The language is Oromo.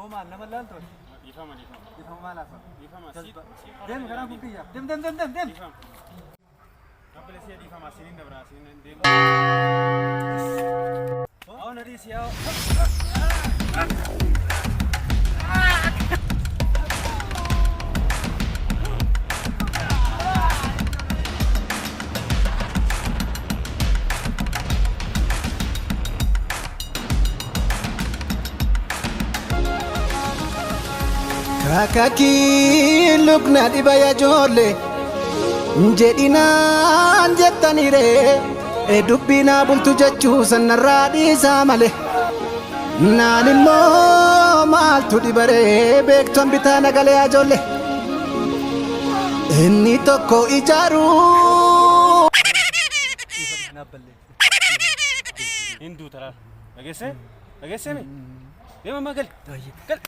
Homa nama lalto. Ifama. Ifama malafa. Ifama. Dem karaan kun kiyyaa. Dem. Kabbala siya ifama sinin dabra sinin dem. Oh nadi siya. Kakaki lubna dibaya jolle jedinaan jettanire dubbina bultu jechuu sanarraa dhiisaa male naan immoo maaltu dibare beektuun bitaa nagalee ajolle inni tokko ijaaru Hindu tara. Agesse mi? Deema magal. Gal.